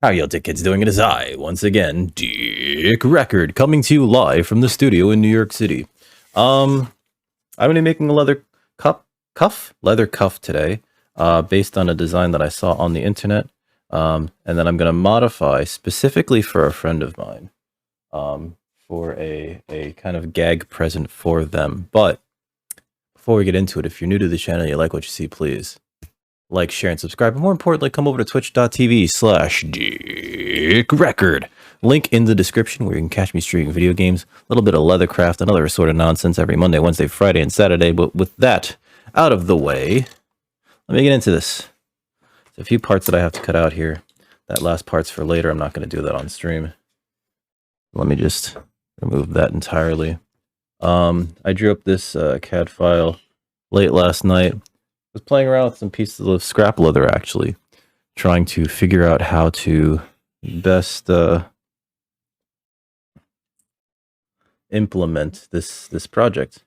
How y'all dickheads doing? It is I, once again, Dick Record, coming to you live from the studio in New York City. I'm gonna be making a leather cuff today, based on a design that I saw on the internet, and then I'm gonna modify specifically for a friend of mine, for a kind of gag present for them. But before we get into it, if you're new to the channel, you like what you see, please like, share, and subscribe. But more importantly, come over to twitch.tv/DickRecord. Link in the description where you can catch me streaming video games, a little bit of Leathercraft, and other sort of nonsense every Monday, Wednesday, Friday, and Saturday. But with that out of the way, let me get into this. There's a few parts that I have to cut out here. That last part's for later. I'm not going to do that on stream. Let me just remove that entirely. I drew up this CAD file late last night. Was playing around with some pieces of scrap leather, actually, trying to figure out how to best implement this project,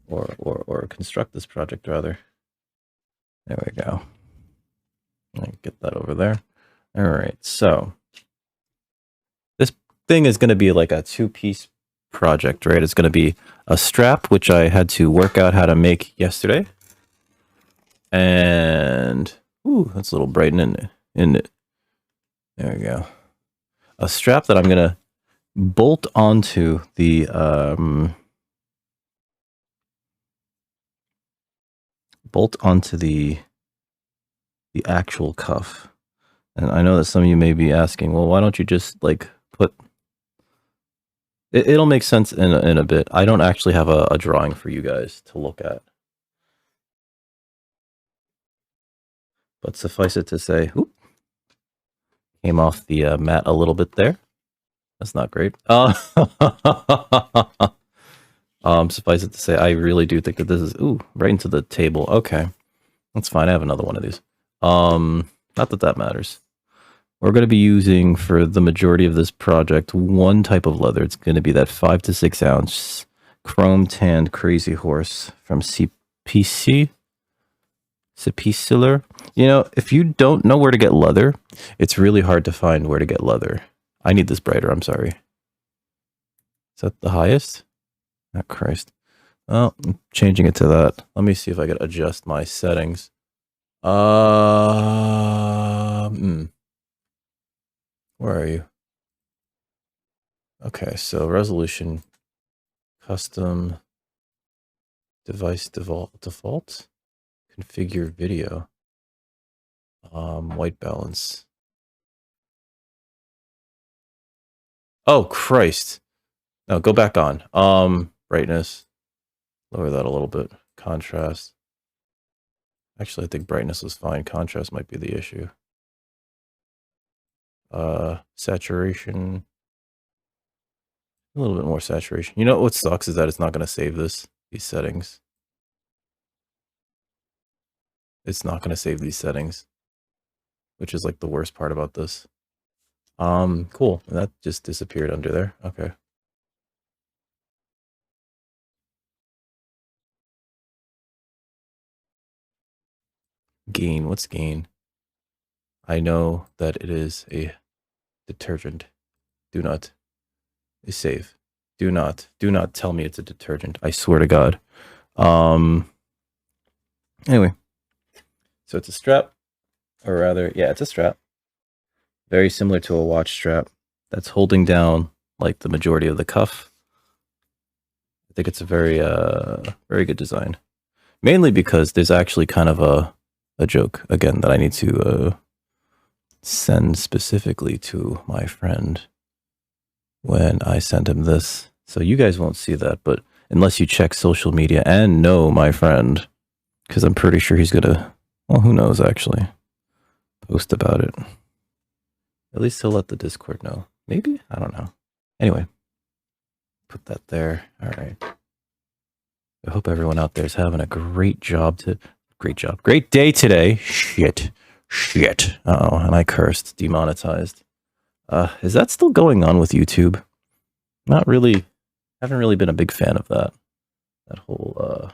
or construct this project, rather. There we go. I'll get that over there. All right, so this thing is going to be like a two-piece project, right? It's going to be a strap, which I had to work out how to make yesterday. And ooh, that's a little bright, isn't it? There we go. A strap that I'm gonna bolt onto the actual cuff. And I know that some of you may be asking, well, why don't you just like put it'll make sense in a bit. I don't actually have a drawing for you guys to look at. But suffice it to say, oops, came off the mat a little bit there. That's not great. Suffice it to say, I really do think that this is right into the table. Okay, that's fine. I have another one of these. Not that matters. We're going to be using, for the majority of this project, one type of leather. It's going to be that 5 to 6 ounce chrome tanned Crazy Horse from CPC. Cepicular. You know, if you don't know where to get leather, it's really hard to find where to get leather. I need this brighter, I'm sorry. Is that the highest? Oh, Christ. Oh, I'm changing it to that. Let me see if I could adjust my settings. Where are you? Okay, so resolution, custom, device default. Configure video, white balance. Oh, Christ. No, go back on. Brightness. Lower that a little bit. Contrast. Actually, I think brightness is fine. Contrast might be the issue. Saturation. A little bit more saturation. You know what sucks is that it's not going to save these settings. It's not going to save these settings, which is like the worst part about this. Cool. That just disappeared under there. Okay. Gain. What's gain? I know that it is a detergent. Do not. Is safe. Do not tell me it's a detergent. I swear to God. Anyway. So it's a strap, or rather, yeah, it's a strap. Very similar to a watch strap that's holding down like the majority of the cuff. I think it's a very good design. Mainly because there's actually kind of a joke, again, that I need to send specifically to my friend when I send him this. So you guys won't see that, but unless you check social media and know my friend, because I'm pretty sure he's gonna, well, who knows, actually, post about it. At least he'll let the Discord know. Maybe? I don't know. Anyway, put that there. All right. I hope everyone out there is having a great day today. Shit. Uh-oh, and I cursed. Demonetized. Is that still going on with YouTube? Not really. Haven't really been a big fan of that. That whole,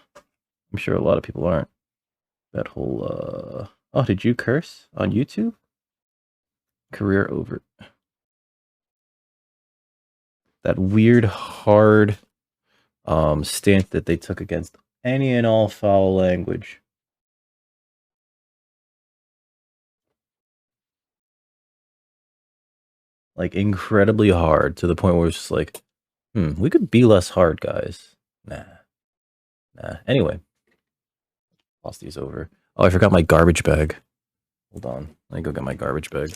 I'm sure a lot of people aren't. That whole, oh, did you curse on YouTube? Career over. That weird hard stance that they took against any and all foul language. Like incredibly hard to the point where it's just like, we could be less hard, guys. Nah. Anyway, lost these over. Oh, I forgot my garbage bag. Hold on, let me go get my garbage bag.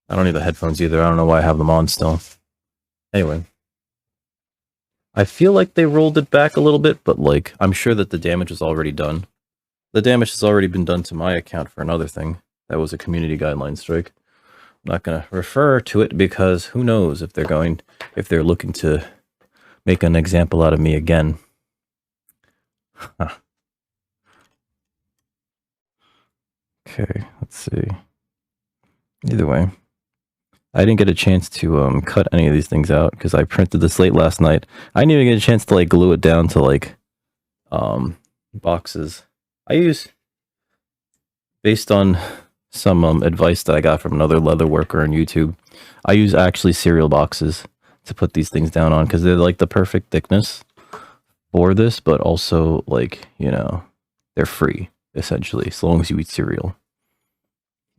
I don't need the headphones either. I don't know why I have them on still. Anyway, I feel like they rolled it back a little bit, but like I'm sure that the damage is already done. The damage has already been done to my account for another thing. That was a community guideline strike. I'm not gonna refer to it because who knows if they're looking to make an example out of me again. Huh. Okay, let's see. Either way, I didn't get a chance to cut any of these things out because I printed this late last night. I didn't even get a chance to like glue it down to like boxes. I use, based on some advice that I got from another leather worker on YouTube, I use actually cereal boxes to put these things down on because they're like the perfect thickness for this, but also like, you know, they're free essentially as long as you eat cereal.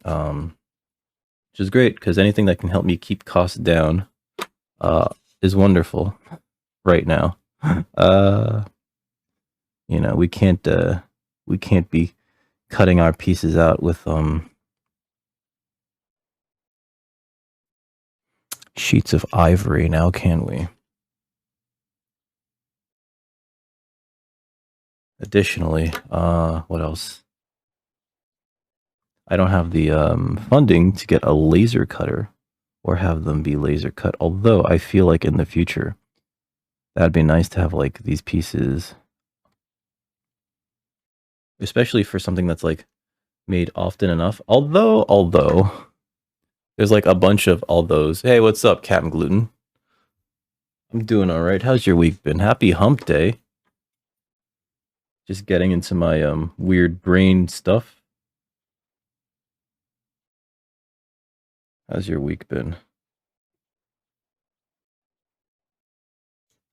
Which is great because anything that can help me keep costs down is wonderful right now. You know, we can't be cutting our pieces out with sheets of ivory now, can we? Additionally, what else? I don't have the funding to get a laser cutter or have them be laser cut, although I feel like in the future that'd be nice to have like these pieces, especially for something that's like made often enough. Although there's like a bunch of all those. Hey, what's up, Captain Gluten? I'm doing all right. How's your week been? Happy Hump Day. Just getting into my weird brain stuff. How's your week been?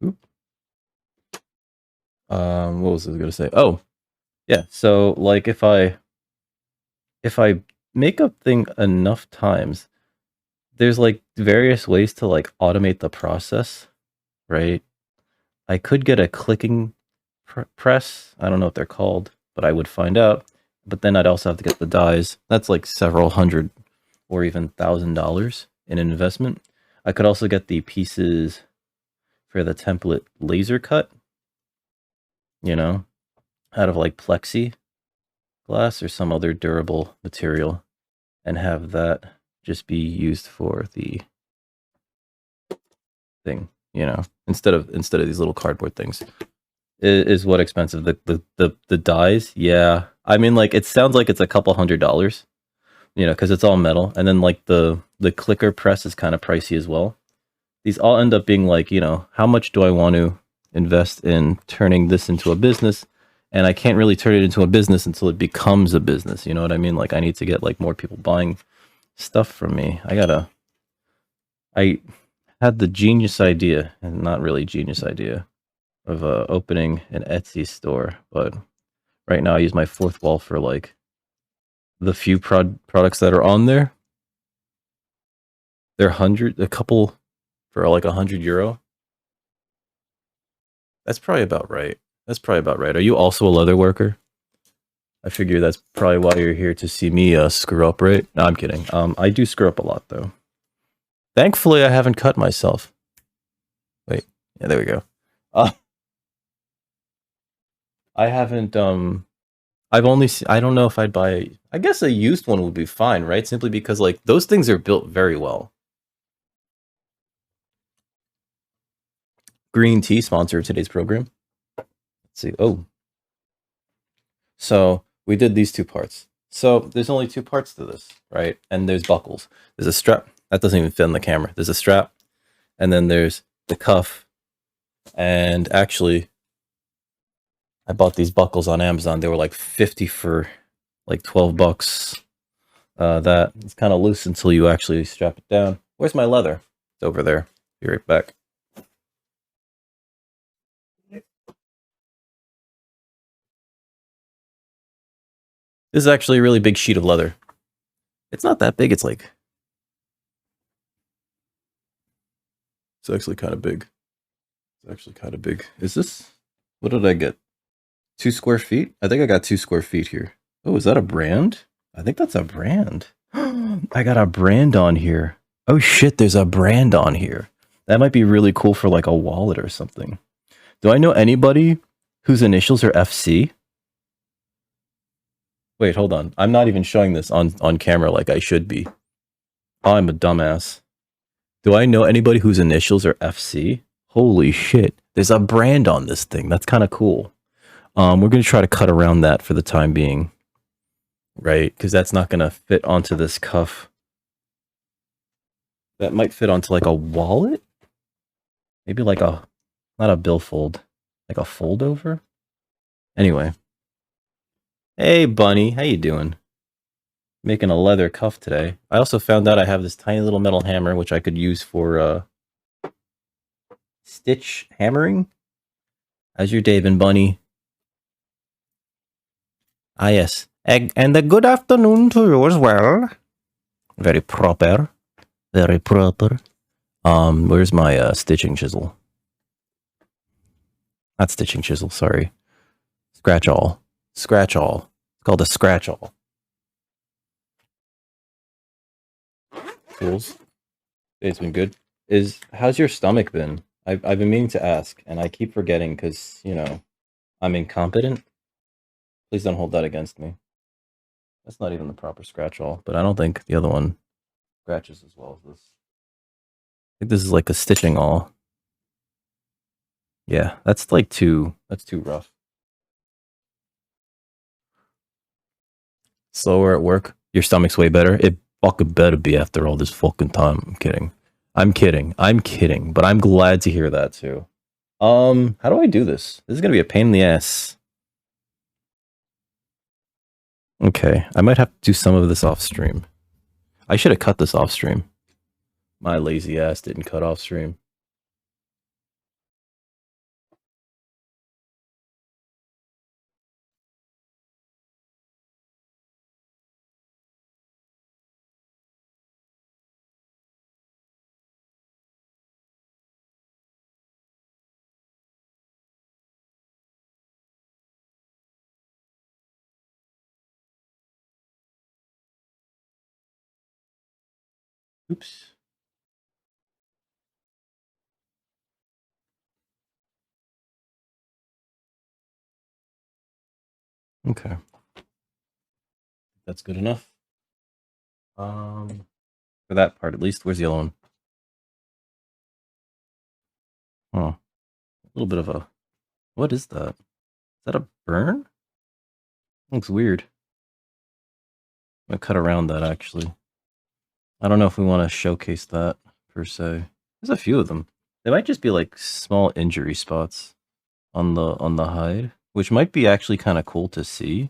Oop. What was I gonna say? Oh, yeah. So like if I make a thing enough times, there's like various ways to like automate the process, right? I could get a clicking press. I don't know what they're called, but I would find out. But then I'd also have to get the dies. That's like several hundred or even $1,000 in an investment. I could also get the pieces for the template laser cut, you know, out of like plexi glass or some other durable material, and have that just be used for the thing, you know, instead of these little cardboard things. Is what expensive? The dies? Yeah, I mean, like it sounds like it's a couple $100, you know, because it's all metal, and then like the clicker press is kind of pricey as well. These all end up being like, you know, how much do I want to invest in turning this into a business? And I can't really turn it into a business until it becomes a business. You know what I mean? Like I need to get like more people buying stuff from me. I had the genius idea, and not really genius idea, of opening an Etsy store, but right now I use my fourth wall for like the few products that are on there. They're a couple for like €100. That's probably about right. That's probably about right. Are you also a leather worker? I figure that's probably why you're here, to see me screw up, right? No, I'm kidding. I do screw up a lot though. Thankfully, I haven't cut myself. Wait, yeah, there we go. I haven't. I've only. I don't know if I'd buy. I guess a used one would be fine, right? Simply because like those things are built very well. Green tea sponsor today's program. Let's see. Oh, so we did these two parts. So there's only two parts to this, right? And there's buckles. There's a strap. That doesn't even fit in the camera. There's a strap. And then there's the cuff. And actually, I bought these buckles on Amazon. They were like 50 for like 12 bucks. That it's kind of loose until you actually strap it down. Where's my leather? It's over there. Be right back. This is actually a really big sheet of leather. It's not that big. It's actually kind of big. It's actually kind of big. Is this? What did I get? 2 square feet? I think I got 2 square feet here. Oh, is that a brand? I think that's a brand. I got a brand on here. Oh shit, there's a brand on here. That might be really cool for like a wallet or something. Do I know anybody whose initials are FC? Wait, hold on. I'm not even showing this on camera like I should be. Oh, I'm a dumbass. Do I know anybody whose initials are FC? Holy shit. There's a brand on this thing. That's kind of cool. We're going to try to cut around that for the time being. Right? Because that's not going to fit onto this cuff. That might fit onto like a wallet? Maybe like a, not a billfold, like a fold over? Anyway. Hey, Bunny. How you doing? Making a leather cuff today. I also found out I have this tiny little metal hammer, which I could use for stitch hammering. How's your day been, Bunny? Ah, yes. And a good afternoon to you as well. Very proper. Very proper. Where's my stitching chisel? Not stitching chisel, sorry. Scratch all. Scratch all. It's called a scratch all. Tools. It's been good. How's your stomach been? I've been meaning to ask, and I keep forgetting because, you know, I'm incompetent. Please don't hold that against me. That's not even the proper scratch all, but I don't think the other one scratches as well as this. I think this is like a stitching all. Yeah, that's too rough. Slower at work. Your stomach's way better. It fucking better be after all this fucking time. I'm kidding. I'm kidding. I'm kidding. But I'm glad to hear that too. How do I do this? This is gonna be a pain in the ass. Okay, I might have to do some of this off stream. I should have cut this off stream. My lazy ass didn't cut off stream. Oops. Okay. That's good enough. For that part at least. Where's the other one? Oh. A little bit of a... What is that? Is that a burn? Looks weird. I'm gonna cut around that actually. I don't know if we want to showcase that per se. There's a few of them. They might just be like small injury spots on the hide, which might be actually kind of cool to see.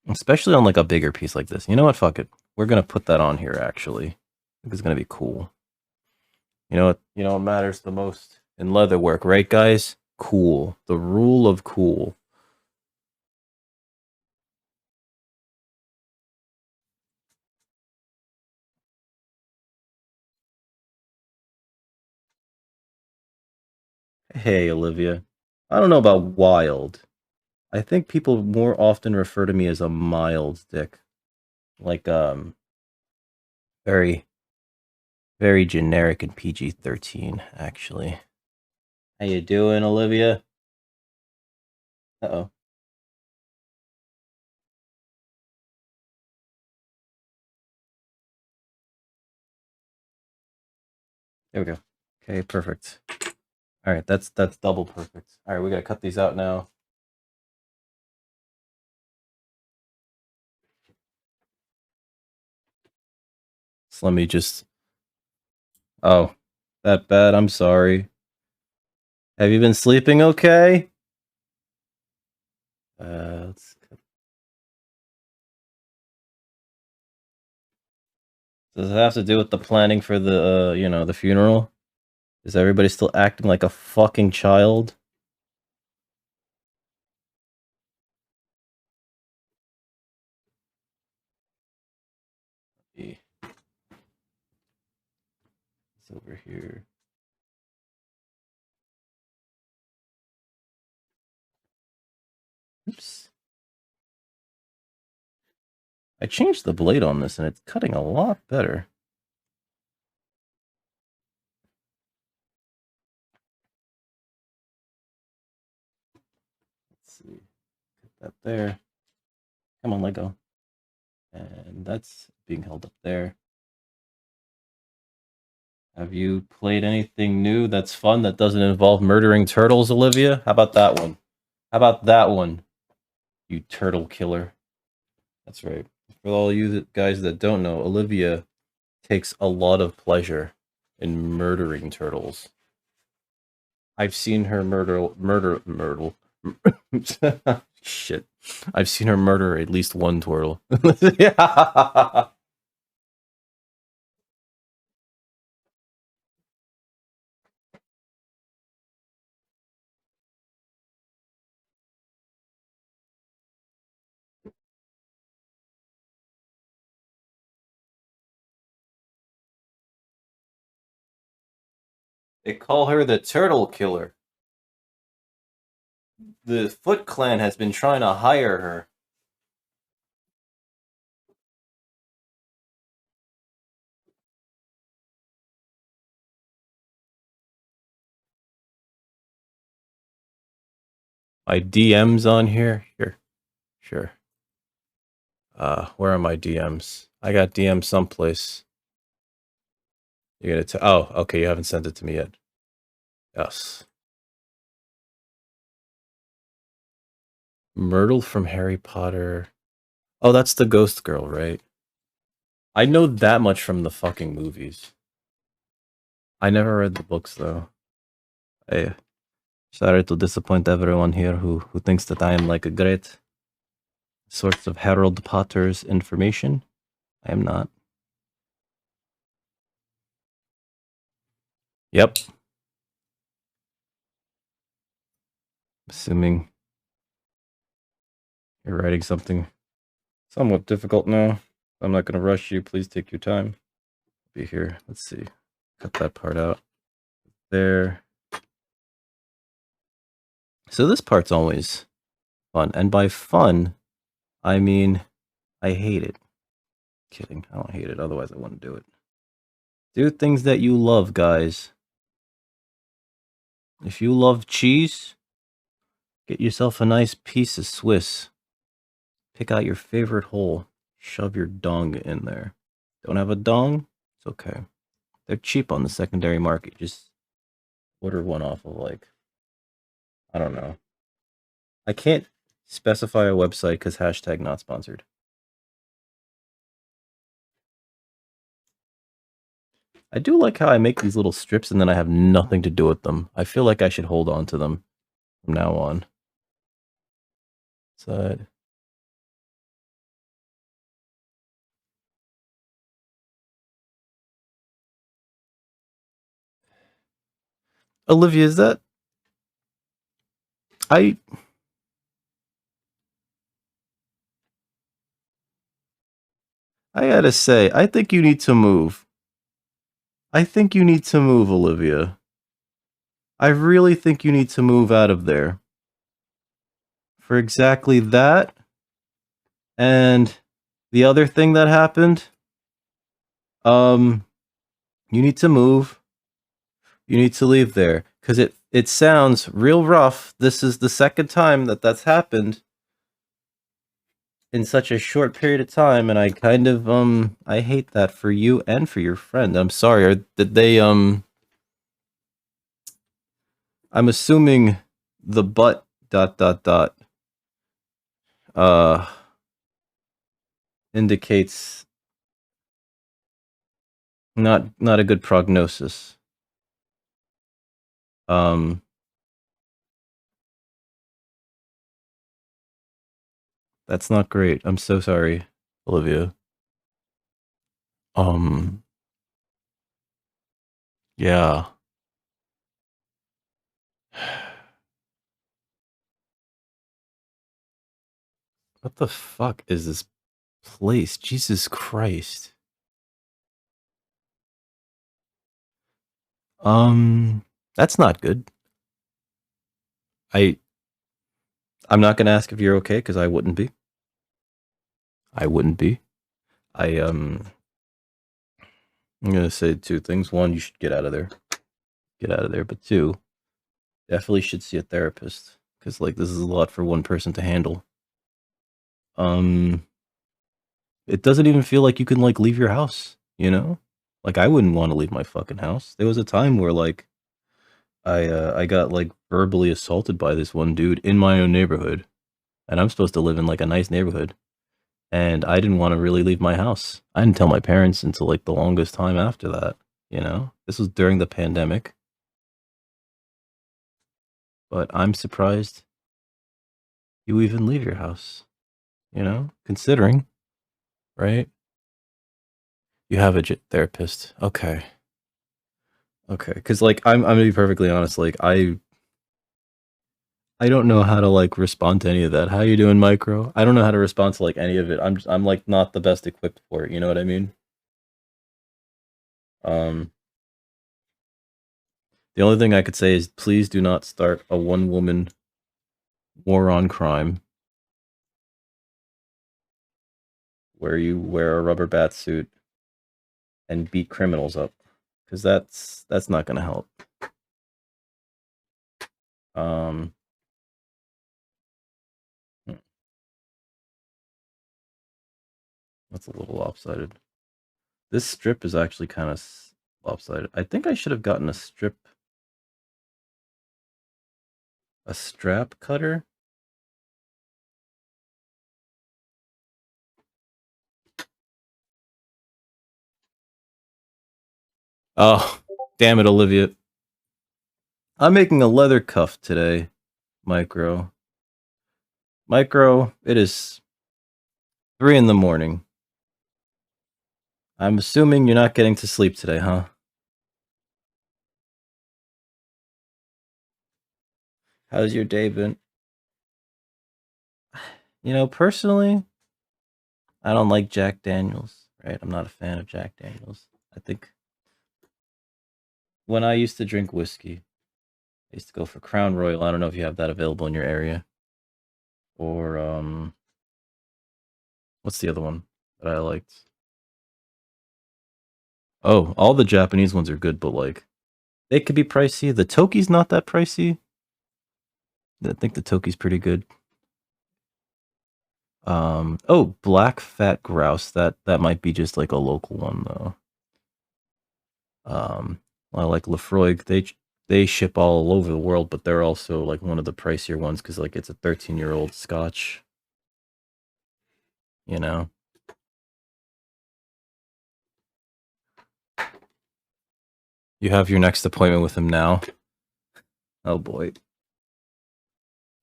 Especially on like a bigger piece like this. You know what? Fuck it. We're gonna put that on here actually. I think it's gonna be cool. You know what? You know what matters the most in leather work, right, guys? Cool. The rule of cool. Hey, Olivia. I don't know about wild. I think people more often refer to me as a mild dick. Like, very, very generic and PG-13, actually. How you doing, Olivia? Uh-oh. There we go. Okay, perfect. All right, that's double perfect. All right, we gotta cut these out now. Let me just... Oh, that bad? I'm sorry. Have you been sleeping okay? Let's... Does it have to do with the planning for the, you know, the funeral? Is everybody still acting like a fucking child? It's over here. Oops. I changed the blade on this and it's cutting a lot better. Let's see. Put that there. Come on, let go. And that's being held up there. Have you played anything new that's fun that doesn't involve murdering turtles, Olivia? How about that one? How about that one? You turtle killer. That's right. For all you guys that don't know, Olivia takes a lot of pleasure in murdering turtles. I've seen her murder. Shit. I've seen her murder at least one turtle. Yeah. They call her the turtle killer. The Foot Clan has been trying to hire her. My DMs on here? Here. Sure. Where are my DMs? I got DMs someplace. You're gonna oh, okay, you haven't sent it to me yet. Yes. Myrtle from Harry Potter. Oh, that's the ghost girl, right? I know that much from the fucking movies. I never read the books, though. Sorry to disappoint everyone here who thinks that I am like a great source of Harold Potter's information. I am not. Yep. Assuming you're writing something somewhat difficult now. I'm not going to rush you. Please take your time. Be here. Let's see. Cut that part out. There. So this part's always fun. And by fun, I mean I hate it. Kidding. I don't hate it. Otherwise, I wouldn't do it. Do things that you love, guys. If you love cheese, get yourself a nice piece of Swiss. Pick out your favorite hole. Shove your dong in there. Don't have a dong? It's okay. They're cheap on the secondary market. Just order one off of, like, I don't know. I can't specify a website because hashtag not sponsored. I do like how I make these little strips and then I have nothing to do with them. I feel like I should hold on to them from now on. Side. Olivia, is that... I gotta say, I think you need to move. I think you need to move, Olivia. I really think you need to move out of there. For exactly that. And the other thing that happened, you need to move. You need to leave there. Because it sounds real rough. This is the second time that that's happened in such a short period of time, and I kind of, I hate that for you and for your friend. I'm sorry, did they, I'm assuming the butt, ... indicates Not a good prognosis. Um, that's not great. I'm so sorry, Olivia. Um, yeah. What the fuck is this place? Jesus Christ. That's not good. I I'm not gonna ask if you're okay because I wouldn't be. I wouldn't be. I I'm gonna say two things. One, you should get out of there. Get out of there. But two, definitely should see a therapist because like this is a lot for one person to handle. Um, it doesn't even feel like you can like leave your house. You know, like I wouldn't want to leave my fucking house. There was a time where like I got like verbally assaulted by this one dude in my own neighborhood, and I'm supposed to live in like a nice neighborhood, and I didn't want to really leave my house. I didn't tell my parents until like the longest time after that. You know, this was during the pandemic, but I'm surprised you even leave your house. You know, considering, right? You have a therapist. Okay. Okay. Cause like I'm gonna be perfectly honest, like I don't know how to like respond to any of that. How you doing, Micro? I don't know how to respond to like any of it. I'm like not the best equipped for it, you know what I mean? Um the only thing I could say is please do not start a one woman war on crime where you wear a rubber bat suit and beat criminals up. Cause that's not gonna help. Um hmm, that's a little lopsided. This strip is actually kind of lopsided. I think I should have gotten a strap cutter. Oh, damn it, Olivia. I'm making a leather cuff today, Micro. Micro, it is 3 in the morning. I'm assuming you're not getting to sleep today, huh? How's your day been? You know, personally, I don't like Jack Daniels, right? I'm not a fan of Jack Daniels. I think when I used to drink whiskey, I used to go for Crown Royal. I don't know if you have that available in your area. Or what's the other one that I liked? Oh, all the Japanese ones are good, but like they could be pricey. The Toki's not that pricey. I think the Toki's pretty good. Oh, black fat grouse. That might be just like a local one though. Um, I like Lefroy. They ship all over the world, but they're also like one of the pricier ones because like it's a 13-year-old Scotch. You know, you have your next appointment with him now. Oh boy.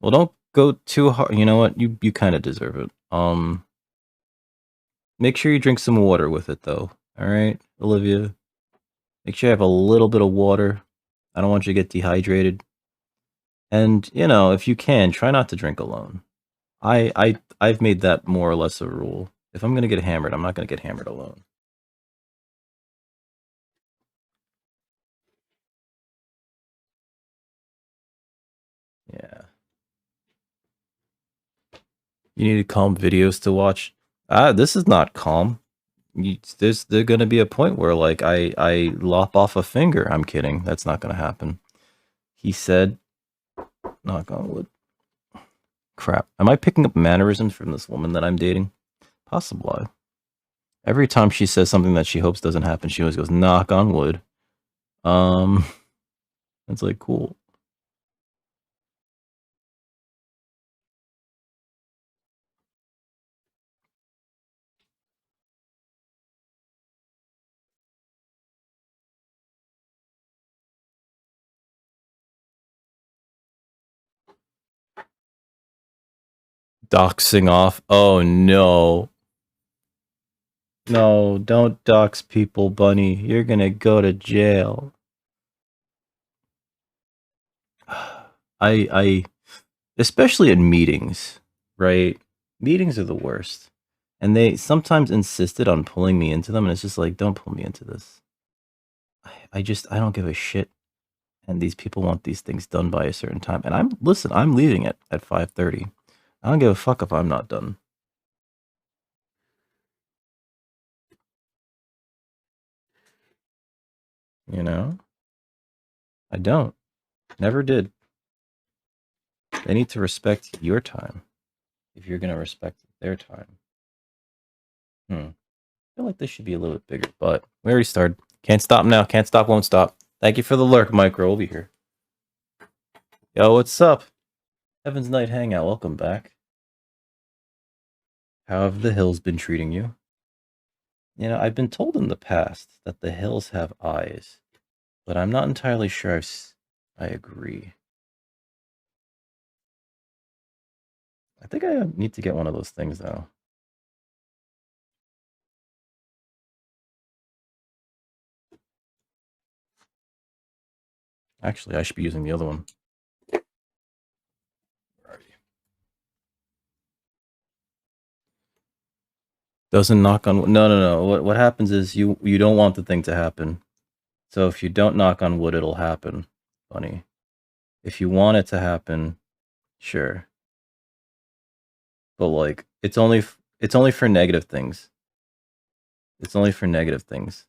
Well, don't go too hard. You know what? You kind of deserve it. Make sure you drink some water with it though. All right, Olivia. Make sure you have a little bit of water. I don't want you to get dehydrated. And, you know, if you can, try not to drink alone. I've made that more or less a rule. If I'm gonna get hammered, I'm not gonna get hammered alone. Yeah. You need calm videos to watch. Ah, this is not calm. There's gonna be a point where like I lop off a finger. I'm kidding. That's not gonna happen. He said, knock on wood. Crap. Am I picking up mannerisms from this woman that I'm dating? Possibly. Every time she says something that she hopes doesn't happen, she always goes, knock on wood. Um, it's like, cool. Doxing off. Oh no. No, don't dox people, Bunny. You're gonna go to jail. I especially in meetings, right? Meetings are the worst. And they sometimes insisted on pulling me into them, and it's just like, don't pull me into this. I don't give a shit. And these people want these things done by a certain time. And I'm leaving it at 5:30. I don't give a fuck if I'm not done. You know? I don't. Never did. They need to respect your time if you're gonna respect their time. I feel like this should be a little bit bigger, but we already started. Can't stop now. Can't stop, won't stop. Thank you for the lurk, Micro. We'll be here. Yo, what's up? Heaven's Night Hangout. Welcome back. How have the hills been treating you? You know, I've been told in the past that the hills have eyes, but I'm not entirely sure I agree. I think I need to get one of those things, though. Actually, I should be using the other one. Doesn't knock on... No. What happens is you don't want the thing to happen. So if you don't knock on wood, it'll happen. Funny. If you want it to happen, sure. But like, it's only for negative things. It's only for negative things.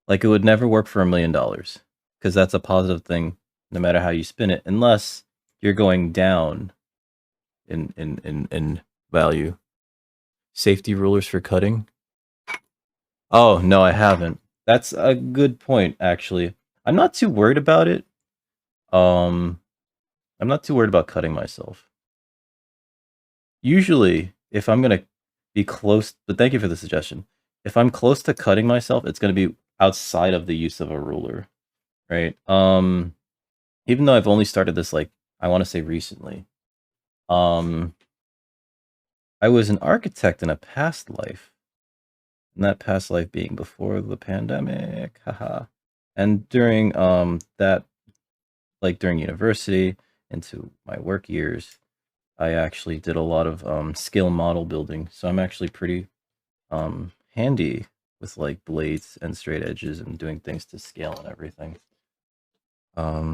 Like, it would never work for $1 million because that's a positive thing, no matter how you spin it, unless you're going down in value. Safety rulers for cutting. Oh no, I haven't. That's a good point, actually. I'm not too worried about it. I'm not too worried about cutting myself. Usually, if I'm gonna be close, but thank you for the suggestion. If I'm close to cutting myself, it's gonna be outside of the use of a ruler, right? Even though I've only started this, like, I want to say recently. I was an architect in a past life, and that past life being before the pandemic, haha. And during that, like during university into my work years, I actually did a lot of scale model building. So I'm actually pretty handy with like blades and straight edges and doing things to scale and everything.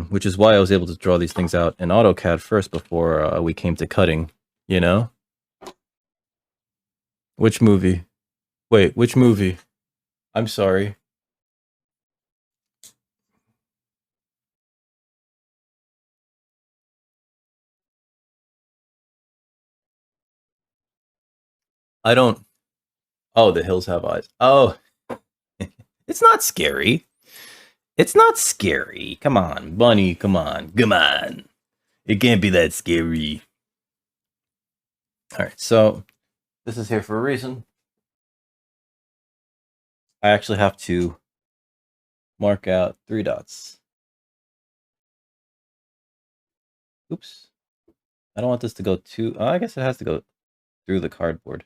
Which is why I was able to draw these things out in AutoCAD first before we came to cutting, you know? Which movie? Wait, which movie? I'm sorry. I don't... Oh, the hills have eyes. Oh, it's not scary. It's not scary. Come on, Bunny, come on. Come on. It can't be that scary. Alright, so this is here for a reason. I actually have to mark out 3 dots. Oops. I don't want this to go too... Oh, I guess it has to go through the cardboard.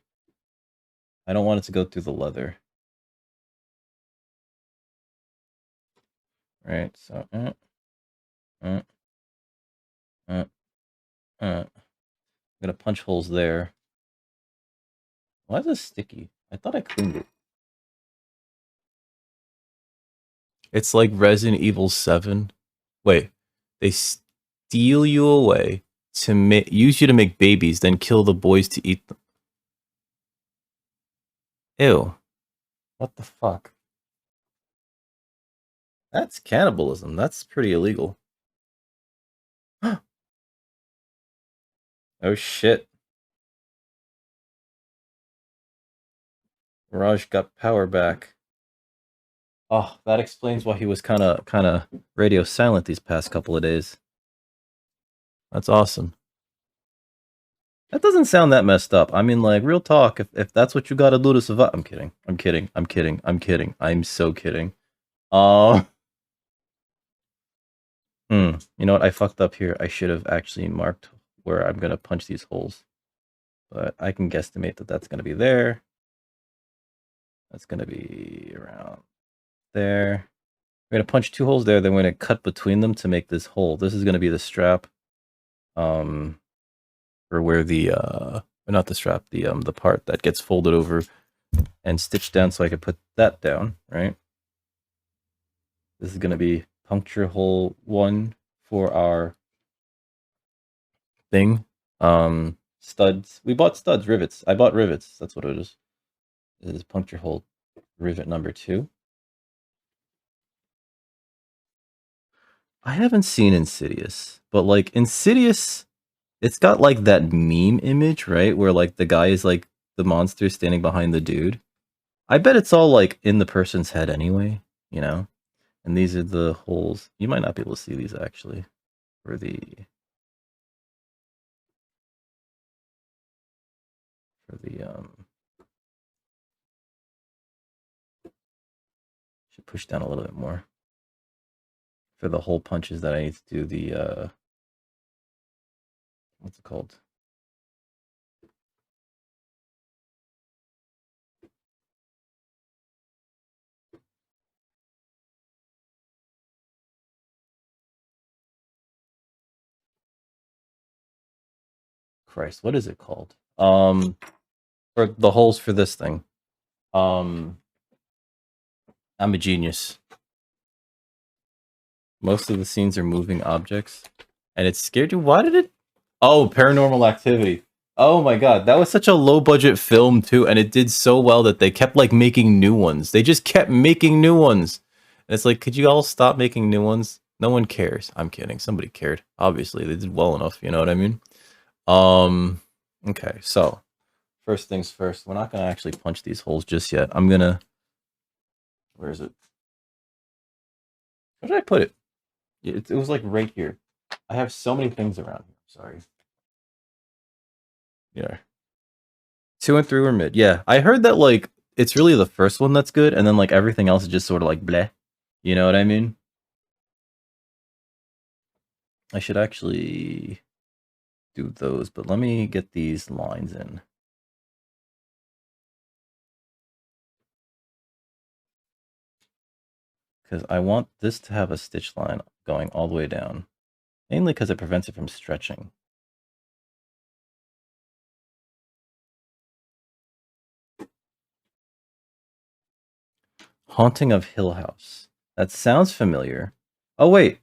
I don't want it to go through the leather. Right, so... I'm gonna punch holes there. Why is this sticky? I thought I cleaned it. It's like Resident Evil 7. Wait, they steal you away to use you to make babies, then kill the boys to eat them. Ew. What the fuck? That's cannibalism. That's pretty illegal. Oh shit. Mirage got power back. Oh, that explains why he was kind of radio silent these past couple of days. That's awesome. That doesn't sound that messed up. I mean, like, real talk, if that's what you gotta do to survive... I'm kidding. I'm so kidding. You know what? I fucked up here. I should have actually marked where I'm gonna punch these holes. but I can guesstimate that that's going to be there. That's going to be around there. We're going to punch 2 holes there, then we're going to cut between them to make this hole. This is going to be the strap, or where the, not the strap, the part that gets folded over and stitched down so I could put that down, right? This is going to be puncture hole 1 for our thing. Studs. We bought studs, rivets. I bought rivets. That's what it is. This is puncture hole rivet number 2. I haven't seen Insidious, but like Insidious, it's got like that meme image, right? Where like the guy is like the monster standing behind the dude. I bet it's all like in the person's head anyway, you know? And these are the holes. You might not be able to see these actually. For the should push down a little bit more. For the hole punches that I need to do the what's it called? Christ, what is it called? For the holes for this thing. I'm a genius. Most of the scenes are moving objects, and it scared you. Why did it? Oh, Paranormal Activity. Oh my god, that was such a low budget film too, and it did so well that they kept like making new ones. They just kept making new ones. And it's like, could you all stop making new ones? No one cares. I'm kidding. Somebody cared. Obviously, they did well enough, you know what I mean? Okay, so first things first, we're not gonna actually punch these holes just yet. I'm gonna, where is it? Where did I put it? It was like right here. I have so many things around here. Sorry. Yeah. 2 and 3 were mid. Yeah, I heard that like it's really the first one that's good, and then like everything else is just sort of like bleh. You know what I mean? I should actually do those, but let me get these lines in. Because I want this to have a stitch line going all the way down. Mainly because it prevents it from stretching. Haunting of Hill House. That sounds familiar. Oh wait,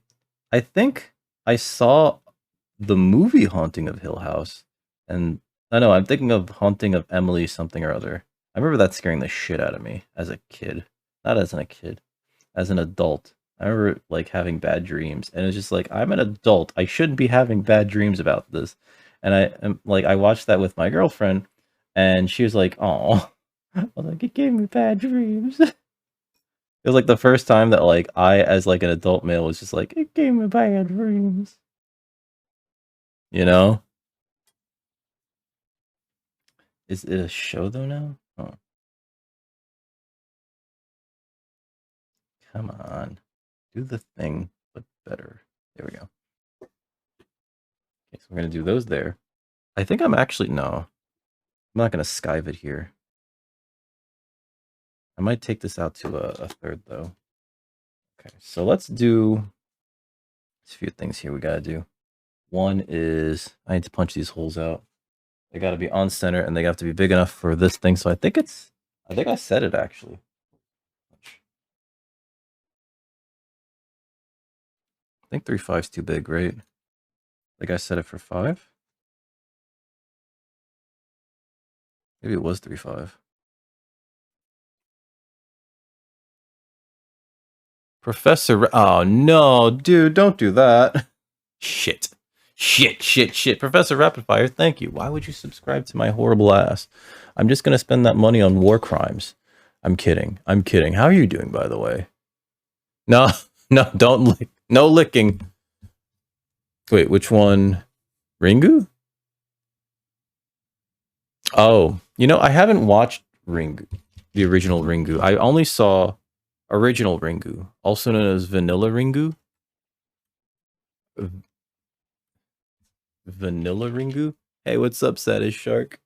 I think I saw the movie Haunting of Hill House, and I know I'm thinking of Haunting of Emily something or other. I remember that scaring the shit out of me as a kid. Not as a kid, as an adult. I remember like having bad dreams, and it's just like I'm an adult. I shouldn't be having bad dreams about this. And I am like I watched that with my girlfriend, and she was like, "Oh," I was like, "It gave me bad dreams." It was like the first time that like I, as like an adult male, was just like, "It gave me bad dreams." You know? Is it a show though now? Oh, come on. Do the thing, but better. There we go. Okay, so we're gonna do those there. I think I'm actually no. I'm not gonna skive it here. I might take this out to a third though. Okay, so let's do a few things here we gotta do. One is I need to punch these holes out. They gotta be on center and they have to be big enough for this thing. So I think I said it actually. I think 3.5 is too big, right? I think I set it for 5. Maybe it was 3.5. Professor, oh no, dude, don't do that. Shit. Professor Rapidfire, thank you. Why would you subscribe to my horrible ass? I'm just gonna spend that money on war crimes. I'm kidding. How are you doing, by the way? No, no, don't lick. No licking. Wait, which one? Ringu? Oh, you know, I haven't watched Ringu, the original Ringu. I only saw original Ringu, also known as Vanilla Ringu. Vanilla Ringu? Hey, what's up, Satis Shark?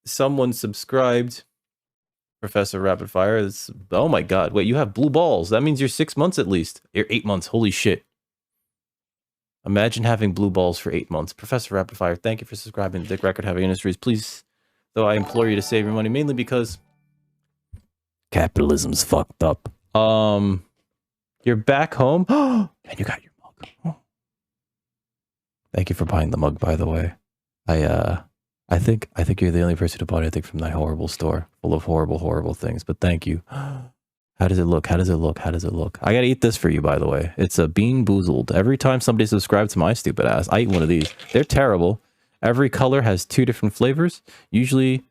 someone subscribed. Professor Rapid Fire. Oh my god. Wait, you have blue balls. That means you're 6 months at least. You're 8 months. Holy shit. Imagine having blue balls for 8 months. Professor Rapid Fire, thank you for subscribing to Dick Record Heavy Industries. Please, though I implore you to save your money, mainly because capitalism's fucked up. You're back home. And you got your mug. Thank you for buying the mug, by the way. I think you're the only person who bought anything from that horrible store full of horrible things, but thank you. How does it look? How does it look? How does it look? I gotta eat this for you, by the way. It's a Bean Boozled. Every time somebody subscribes to my stupid ass, I eat one of these. They're terrible. Every color has 2 different flavors. Usually,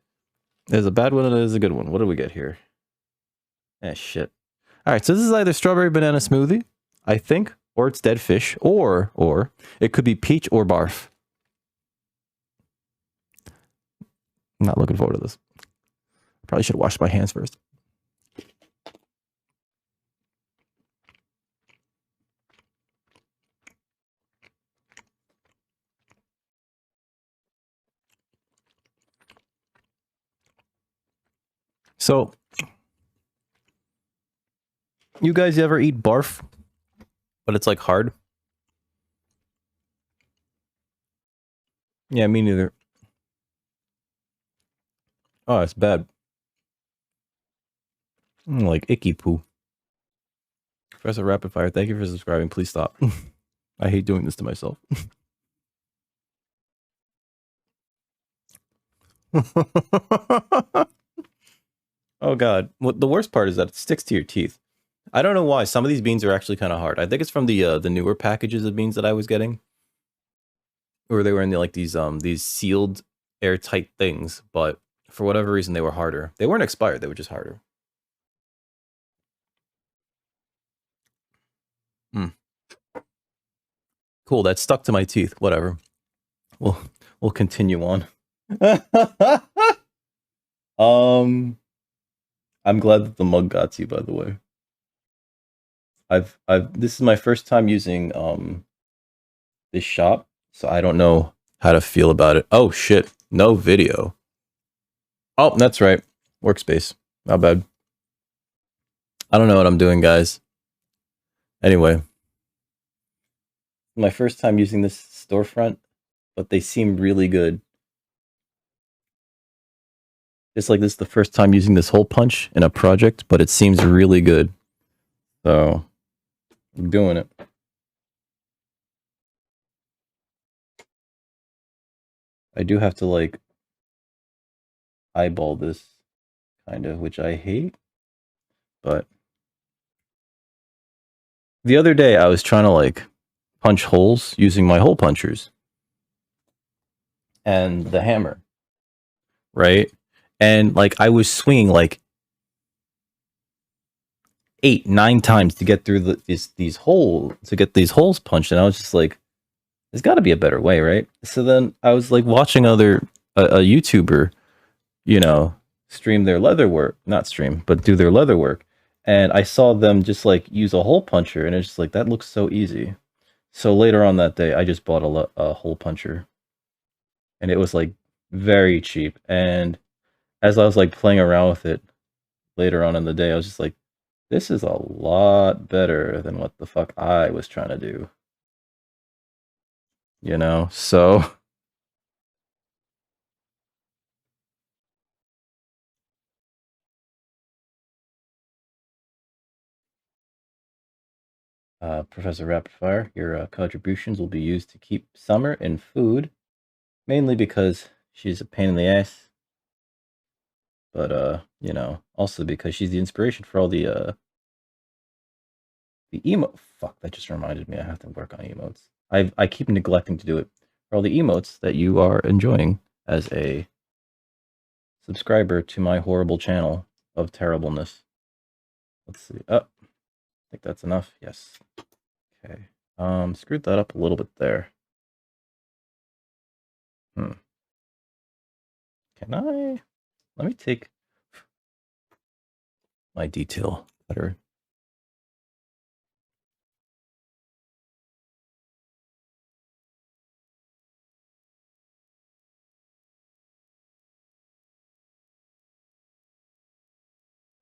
there's a bad one and there's a good one. What do we get here? Eh, shit. All right, so this is either strawberry banana smoothie, I think, or it's dead fish, or it could be peach or barf. I'm not looking forward to this. Probably should have washed my hands first. So, you guys ever eat barf, but it's like hard? Yeah, me neither. Oh, it's bad. Like icky poo. Professor Rapid Fire, thank you for subscribing. Please stop. I hate doing this to myself. Oh god. What the worst part is that it sticks to your teeth. I don't know why. Some of these beans are actually kind of hard. I think it's from the newer packages of beans that I was getting, or they were in these sealed airtight things. But for whatever reason, they were harder. They weren't expired. They were just harder. Cool. That stuck to my teeth. Whatever. We'll continue on. I'm glad that the mug got to you, by the way. This is my first time using this shop, so I don't know how to feel about it. Oh shit, no video. Oh, that's right. Workspace. Not bad. I don't know what I'm doing, guys. Anyway, my first time using this storefront, but they seem really good. It's like this is the first time using this hole punch in a project, but it seems really good. So, I'm doing it. I do have to like eyeball this kind of, which I hate. But the other day I was trying to like punch holes using my hole punchers and the hammer, right? And like I was swinging like 8, 9 times to get through these holes to get these holes punched, and I was just like, "There's got to be a better way, right?" So then I was like watching a YouTuber, you know, stream their leather work, not stream, but do their leather work, and I saw them just like use a hole puncher, and it's just like that looks so easy. So later on that day, I just bought a hole puncher, and it was like very cheap. And as I was like playing around with it later on in the day, I was just like, this is a lot better than what the fuck I was trying to do. You know? So Professor Rapidfire, your contributions will be used to keep Summer in food, mainly because she's a pain in the ass. But you know, also because she's the inspiration for all the emo. Fuck, that just reminded me. I have to work on emotes. I keep neglecting to do it. For all the emotes that you are enjoying as a subscriber to my horrible channel of terribleness. Let's see. Oh, I think that's enough. Yes. Okay. Screwed that up a little bit there. Can I? Let me take my detail cutter.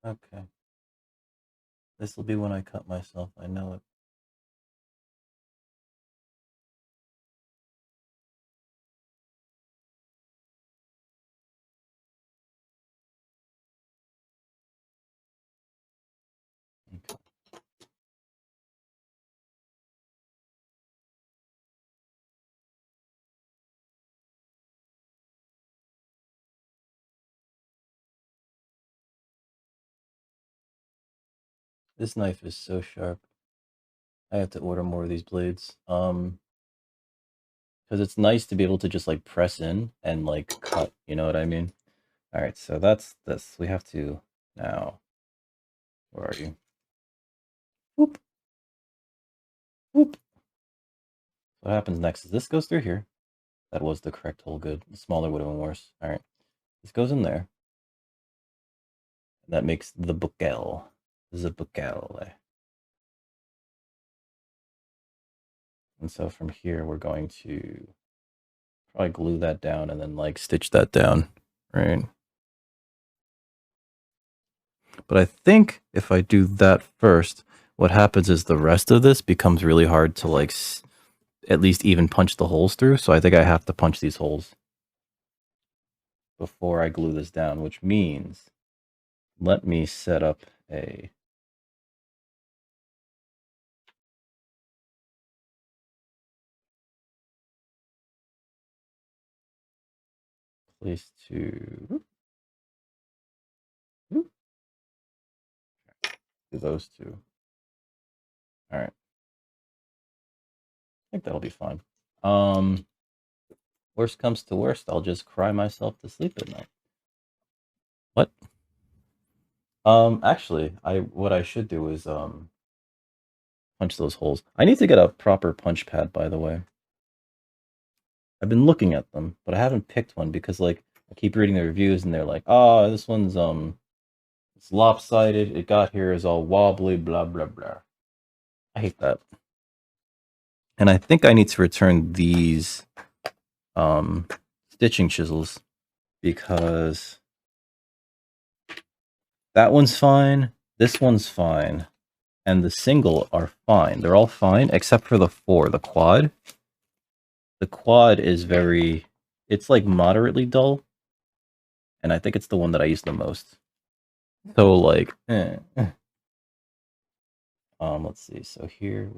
Okay. This will be when I cut myself. I know it. Okay. This knife is so sharp. I have to order more of these blades. Because it's nice to be able to just like press in and like cut, you know what I mean? All right, so that's this. We have to now. Where are you? Whoop, whoop. What happens next is this goes through here. That was the correct hole. Good. The smaller would have been worse. All right, this goes in there. That makes the buccal. The buccal. And so from here, we're going to probably glue that down and then like stitch that down, right? But I think if I do that first, what happens is the rest of this becomes really hard to like at least even punch the holes through. So I think I have to punch these holes before I glue this down, which means let me set up a place to do those two. All right. I think that'll be fine. Worst comes to worst, I'll just cry myself to sleep at night. What? Actually, what I should do is punch those holes. I need to get a proper punch pad, by the way. I've been looking at them, but I haven't picked one because like I keep reading the reviews and they're like, "Oh, this one's it's lopsided. It got here is all wobbly, blah blah blah." I hate that. And I think I need to return these stitching chisels because that one's fine, this one's fine, and the single are fine. They're all fine except for the 4, the quad. The quad is very, it's like moderately dull, and I think it's the one that I use the most. So like, let's see. So here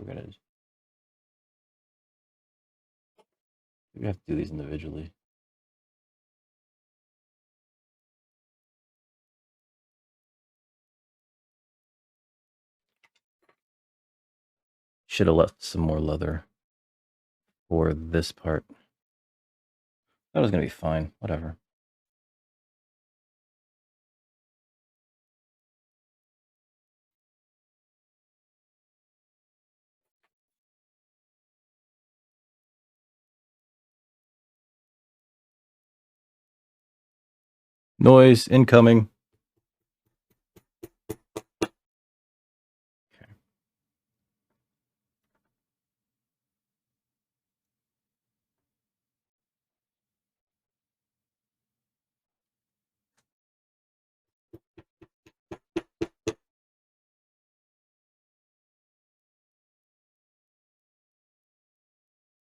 we have to do these individually. Should have left some more leather for this part. That was gonna be fine. Whatever. Noise incoming. Okay.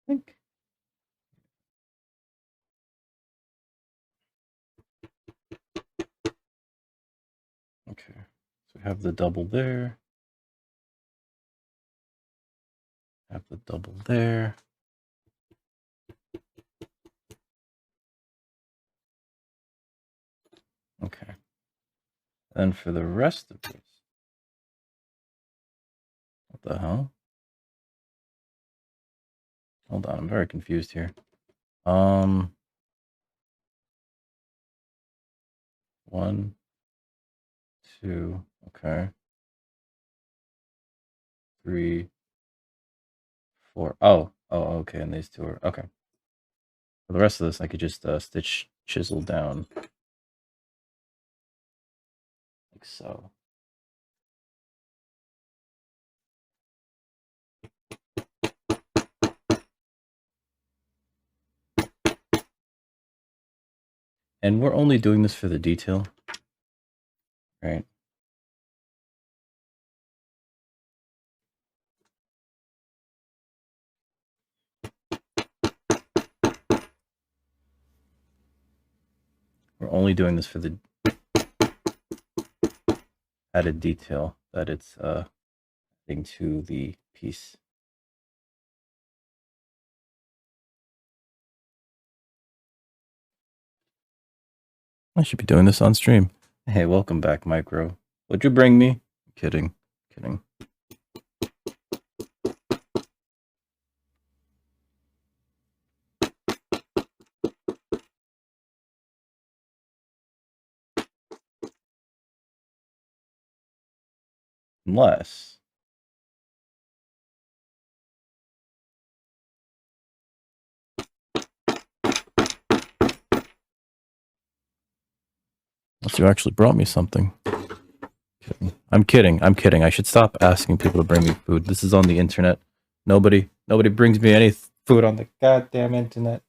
Think. Okay. So we have the double there. Have the double there. Okay. And for the rest of this, what the hell? Hold on, I'm very confused here. 1, 2, okay. 3, 4. Oh, okay, and these two are okay. For the rest of this, I could just stitch chisel down like so. And we're only doing this for the detail, right? only doing this for the added detail that it's adding to the piece. I should be doing this on stream. Hey, welcome back, Micro. What'd you bring me? Kidding. Kidding. Unless... Unless you actually brought me something. Kidding. I'm kidding. I'm kidding. I should stop asking people to bring me food. This is on the internet. Nobody brings me any food on the goddamn internet.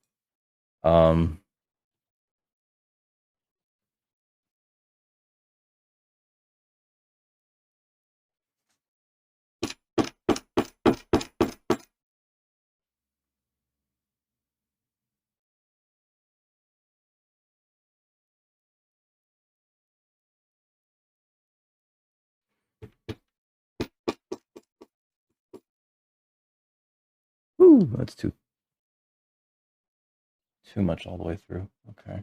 Ooh, that's too much all the way through. Okay.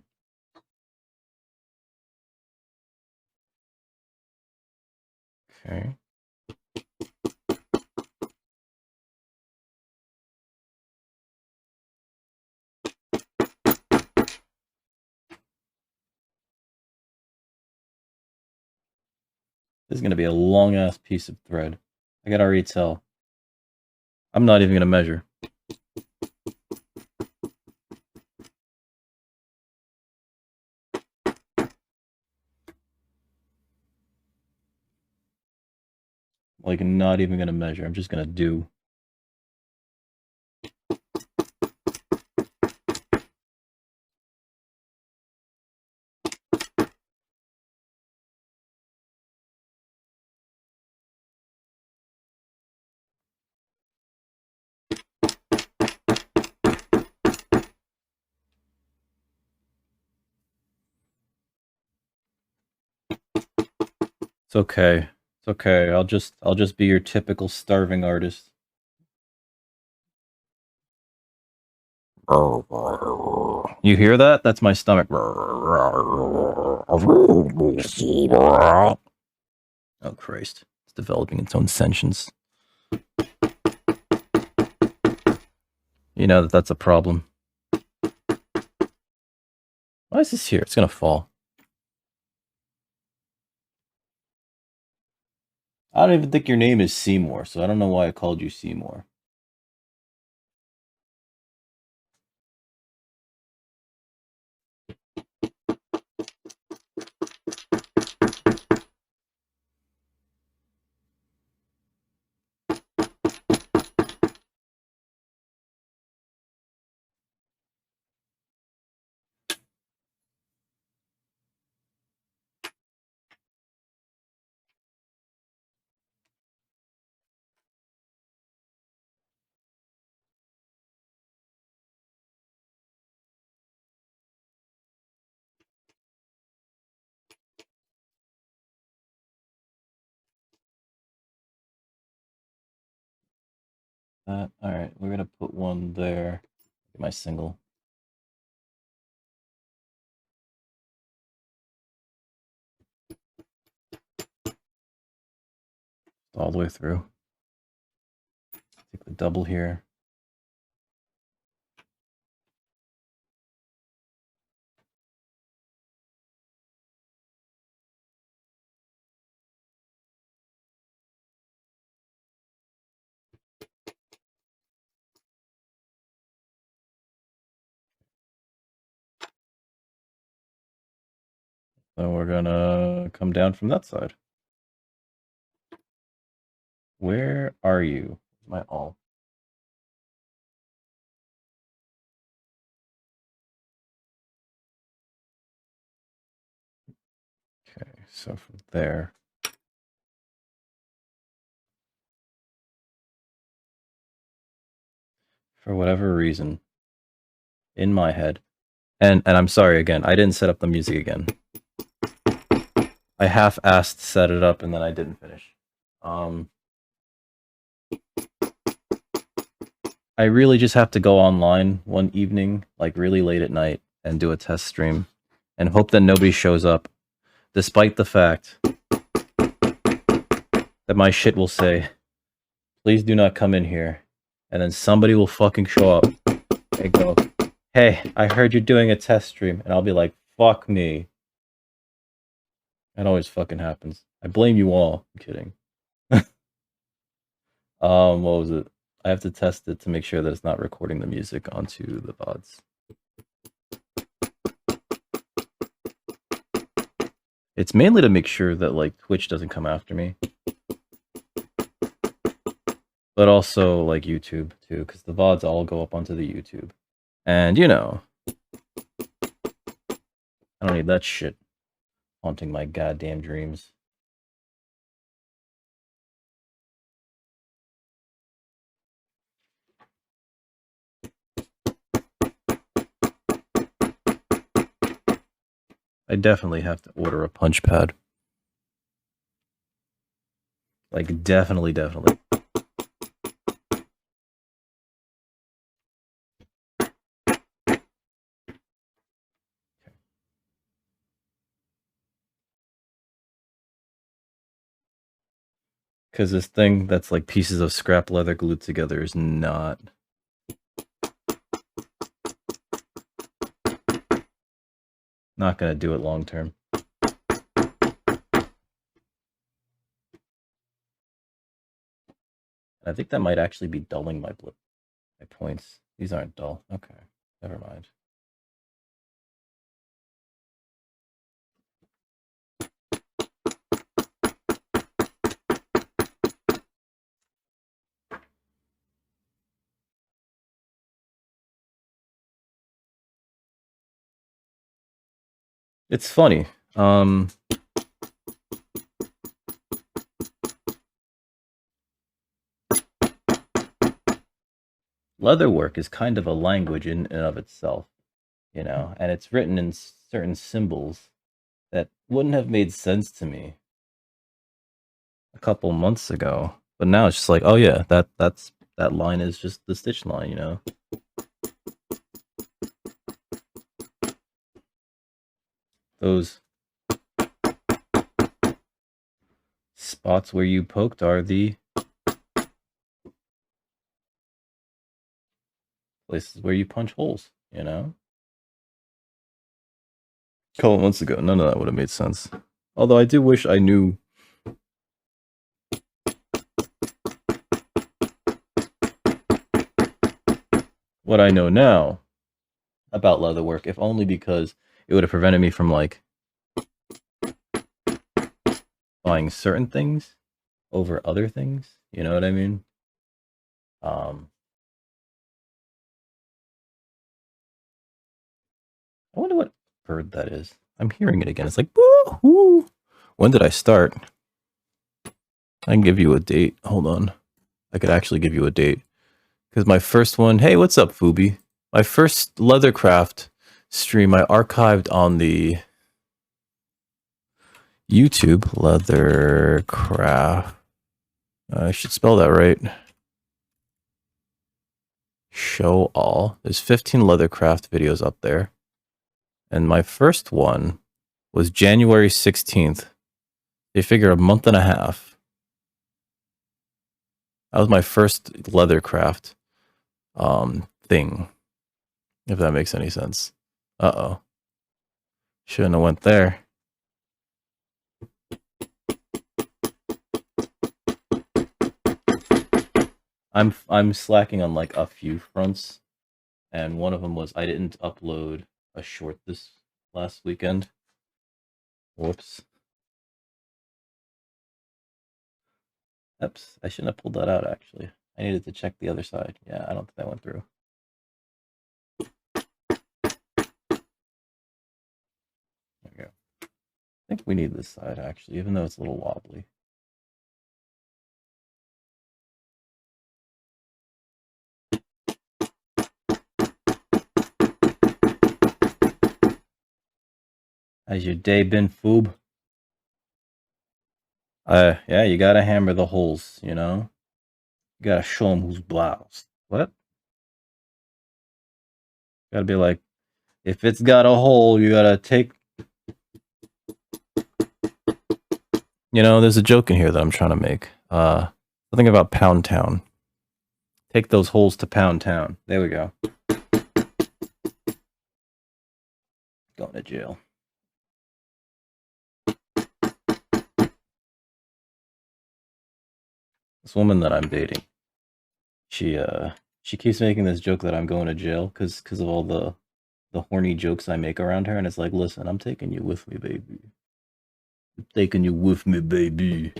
Okay. This is going to be a long-ass piece of thread. I can already tell. I'm not even going to measure. Like, not even going to measure. I'm just going to do. It's okay. It's okay. I'll just be your typical starving artist. You hear that? That's my stomach. Oh, Christ. It's developing its own sentience. You know that's a problem. Why is this here? It's gonna fall. I don't even think your name is Seymour, so I don't know why I called you Seymour. Alright, we're gonna put one there. My single. All the way through. Take the double here. Then we're gonna come down from that side. Where are you? My all. Okay, so from there. For whatever reason, in my head, And I'm sorry again, I didn't set up the music again. I half-assed set it up and then I didn't finish. I really just have to go online one evening, like really late at night, and do a test stream, and hope that nobody shows up, despite the fact that my shit will say, please do not come in here, and then somebody will fucking show up and go, hey, I heard you're doing a test stream, and I'll be like, fuck me. That always fucking happens. I blame you all. I'm kidding. What was it? I have to test it to make sure that it's not recording the music onto the VODs. It's mainly to make sure that like Twitch doesn't come after me. But also like YouTube too, because the VODs all go up onto the YouTube. And you know, I don't need that shit haunting my goddamn dreams. I definitely have to order a punch pad. Like, definitely. Because this thing that's like pieces of scrap leather glued together is not... not gonna do it long term. I think that might actually be dulling my points. These aren't dull. Okay, never mind. It's funny. Leatherwork is kind of a language in and of itself, you know, and it's written in certain symbols that wouldn't have made sense to me a couple months ago. But now it's just like, oh yeah, that line is just the stitch line, you know. Those spots where you poked are the places where you punch holes, you know? A couple months ago, none of that would have made sense. Although I do wish I knew what I know now about leatherwork, if only because it would have prevented me from, like, buying certain things over other things. You know what I mean? I wonder what bird that is. I'm hearing it again. It's like, woo-hoo. When did I start? I can give you a date. Hold on. I could actually give you a date. Because my first one... Hey, what's up, Fubi? My first Leathercraft stream I archived on the YouTube. Leathercraft. I should spell that right. Show all. There's 15 Leathercraft videos up there. And my first one was January 16th. They figure a month and a half. That was my first Leathercraft thing. If that makes any sense. Uh-oh. Shouldn't have went there. I'm slacking on like a few fronts. And one of them was I didn't upload a short this last weekend. Whoops. Oops, I shouldn't have pulled that out, actually. I needed to check the other side. Yeah, I don't think that went through. There we go. I think we need this side, actually, even though it's a little wobbly. How's your day been, Foob? Yeah, you gotta hammer the holes, you know? You gotta show them who's bloused. What? Gotta be like, if it's got a hole, you gotta take. You know, there's a joke in here that I'm trying to make. Something about Pound Town. Take those holes to Pound Town. There we go. Going to jail. This woman that I'm dating, she keeps making this joke that I'm going to jail because of all the horny jokes I make around her, and it's like, listen, I'm taking you with me, baby. I'm taking you with me, baby.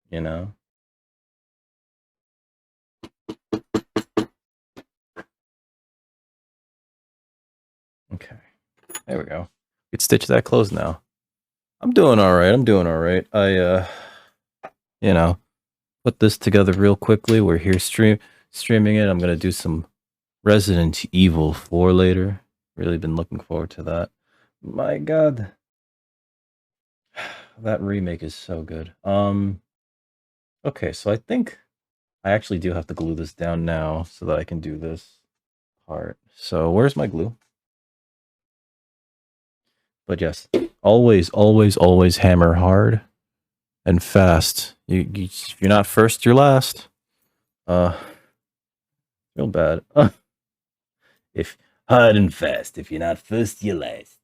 You know? Okay. There we go. We could stitch that closed now. I'm doing alright. I'm doing alright. You know, put this together real quickly. We're here streaming it. I'm gonna do some Resident Evil 4 later. Really been looking forward to that. My god. That remake is so good. Okay, so I think I actually do have to glue this down now so that I can do this part. So where's my glue? But yes, always, always, always hammer hard and fast. If you're not first, you're last. Real bad. If hard and fast. If you're not first, you're last.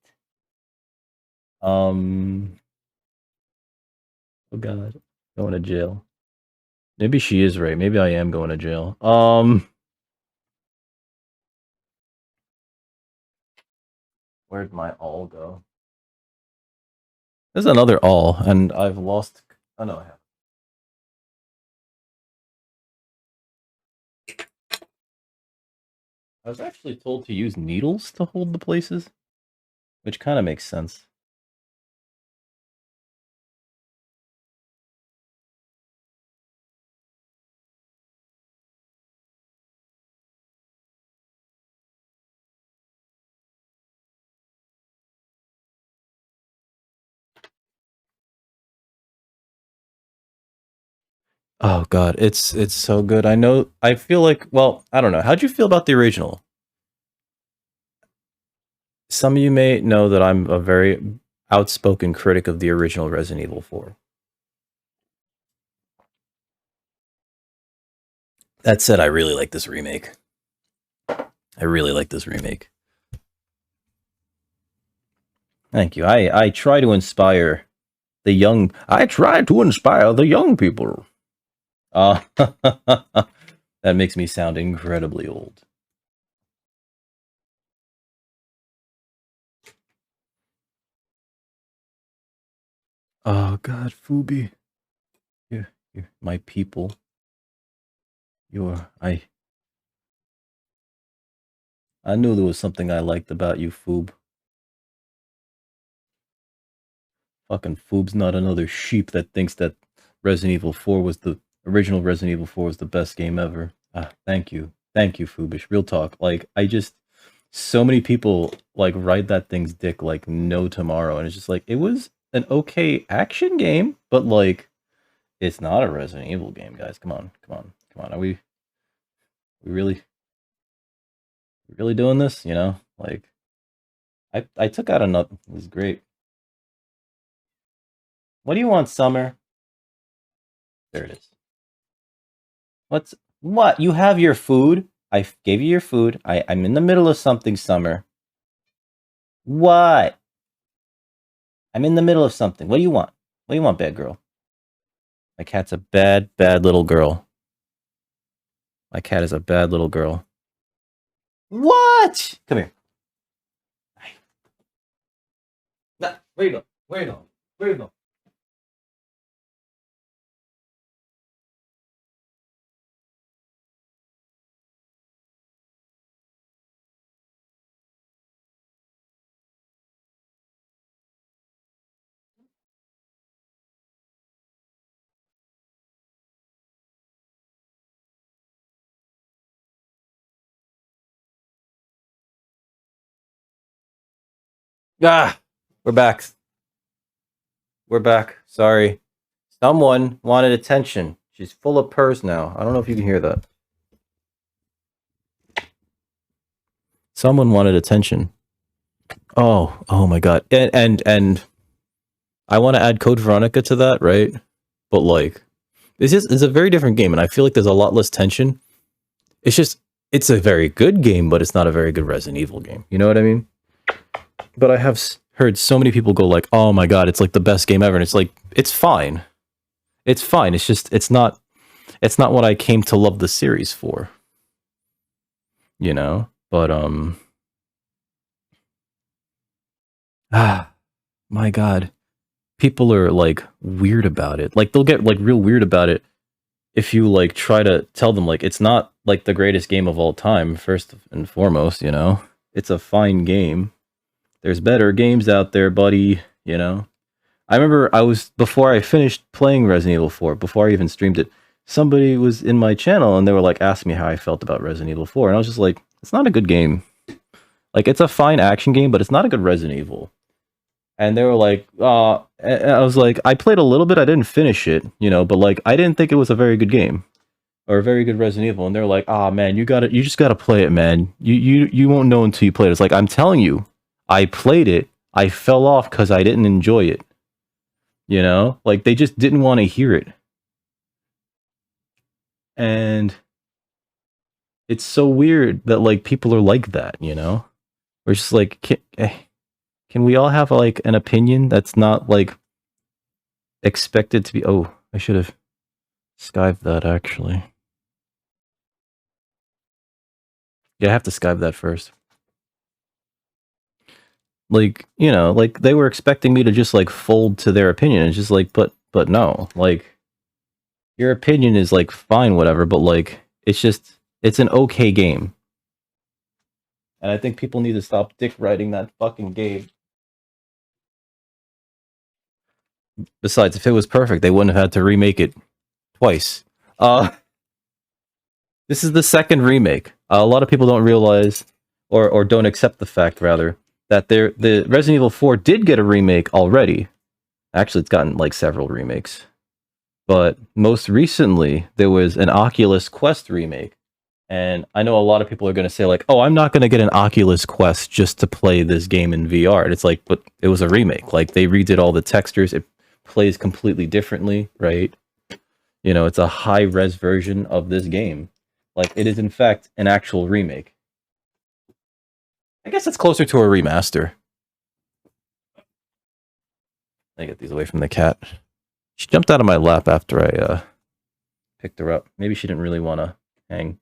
Oh god, going to jail. Maybe she is right. Maybe I am going to jail. Where'd my all go? There's another all, and I've lost. Oh no, I have. I was actually told to use needles to hold the places, which kind of makes sense. Oh god, it's so good. I know. I feel like. Well, I don't know. How'd you feel about the original? Some of you may know that I'm a very outspoken critic of the original Resident Evil 4. That said, I really like this remake. I really like this remake. Thank you. I try to inspire the young. I try to inspire the young people. That makes me sound incredibly old. Oh God, Fubi, you, my people. You're I knew there was something I liked about you, Foob. Fucking Foob's not another sheep that thinks that Resident Evil 4 was the original Resident Evil 4 was the best game ever. Thank you. Thank you, Foobish. Real talk. Like, so many people, like, ride that thing's dick like no tomorrow. And it's just like, it was an okay action game, but, like, it's not a Resident Evil game, guys. Come on. Come on. Come on. Are we really doing this? You know? Like, I took out a nut. It was great. What do you want, Summer? There it is. What? You have your food. Gave you your food. I'm in the middle of something, Summer. What? I'm in the middle of something. What do you want? What do you want, bad girl? My cat's a bad, bad little girl. My cat is a bad little girl. What? Come here. Nah, where you go? Where you go? Where you go? Ah, we're back. We're back. Sorry. Someone wanted attention. She's full of purrs now. I don't know if you can hear that. Someone wanted attention. Oh my god. And I want to add Code Veronica to that, right? But like, it's a very different game, and I feel like there's a lot less tension. It's a very good game, but it's not a very good Resident Evil game. You know what I mean? But I have heard so many people go like, "Oh my god, it's like the best game ever," and it's like, it's fine. It's fine. It's just, it's not what I came to love the series for. You know? But my god, people are like weird about it. Like they'll get like real weird about it if you like try to tell them like it's not like the greatest game of all time. First and foremost, you know, it's a fine game. There's better games out there, buddy. You know, I remember before I finished playing Resident Evil 4, before I even streamed it, somebody was in my channel and they were like asking me how I felt about Resident Evil 4, and I was just like, it's not a good game. Like it's a fine action game, but it's not a good Resident Evil. And they were like, and I was like, I played a little bit, I didn't finish it, you know, but like I didn't think it was a very good game or a very good Resident Evil. And they're like, man, you just gotta play it, man. You won't know until you play it. It's like, I'm telling you, I played it, I fell off because I didn't enjoy it. You know? Like they just didn't want to hear it. And it's so weird that like people are like that, you know? We're just like, can we all have like an opinion that's not like expected to be? Oh, I should have Skyped that actually. Yeah, I have to Skype that first. Like, you know, like they were expecting me to just like fold to their opinion. It's just like, but no, like your opinion is like fine, whatever, but like it's an okay game. And I think people need to stop dick riding that fucking game. Besides, if it was perfect, they wouldn't have had to remake it twice. This is the second remake. A lot of people don't realize, or don't accept the fact, rather, that the Resident Evil 4 did get a remake already. Actually, it's gotten like several remakes. But most recently, there was an Oculus Quest remake. And I know a lot of people are going to say, like, oh, I'm not going to get an Oculus Quest just to play this game in VR. And it's like, but it was a remake. Like, they redid all the textures. It plays completely differently, right? You know, it's a high-res version of this game. Like, it is, in fact, an actual remake. I guess it's closer to a remaster. I get these away from the cat. She jumped out of my lap after I picked her up. Maybe she didn't really want to hang.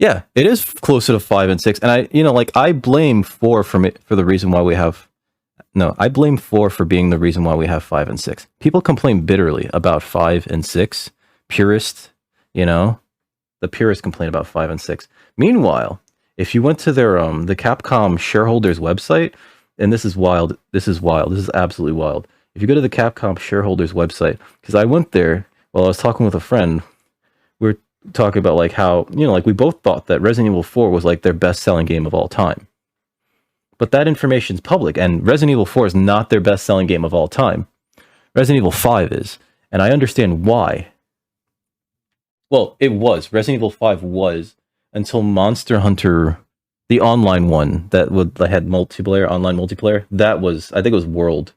Yeah, it is closer to 5 and 6. And I blame 4 for the reason why we have... No, I blame 4 for being the reason why we have 5 and 6. People complain bitterly about 5 and 6. Purists, you know? The purists complain about 5 and 6. Meanwhile, if you went to their the Capcom shareholders website, and this is wild, this is absolutely wild. If you go to the Capcom shareholders website, because I went there while I was talking with a friend, we were talking about like how, you know, like we both thought that Resident Evil 4 was like their best-selling game of all time. But that information's public, and Resident Evil 4 is not their best-selling game of all time. Resident Evil 5 is, and I understand why. Well, it was. Resident Evil 5 was until Monster Hunter, the online one that had multiplayer, online multiplayer. That was, I think it was World.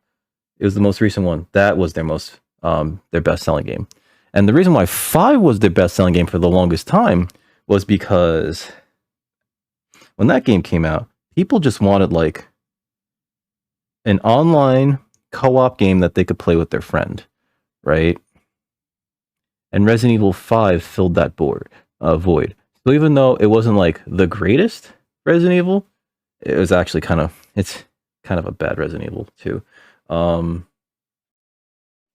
It was the most recent one. That was their best-selling game. And the reason why 5 was their best-selling game for the longest time was because when that game came out, people just wanted like an online co-op game that they could play with their friend, right? And Resident Evil 5 filled that void. So even though it wasn't like the greatest Resident Evil, it was actually it's kind of a bad Resident Evil too.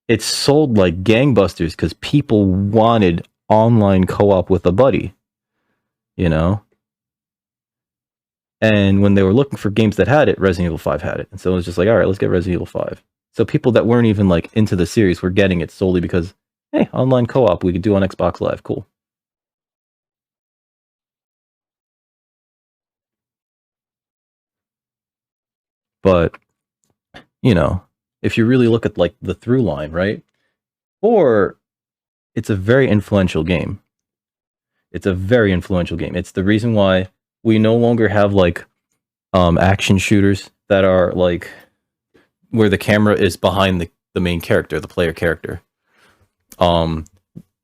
It sold like gangbusters because people wanted online co-op with a buddy, you know? And when they were looking for games that had it, Resident Evil 5 had it. And so it was just like, all right, let's get Resident Evil 5. So people that weren't even like into the series were getting it solely because, hey, online co-op we could do on Xbox Live. Cool. But, you know, if you really look at like the through line, right? 4, it's a very influential game. It's a very influential game. It's the reason why we no longer have like action shooters that are like where the camera is behind the main character, the player character. Um,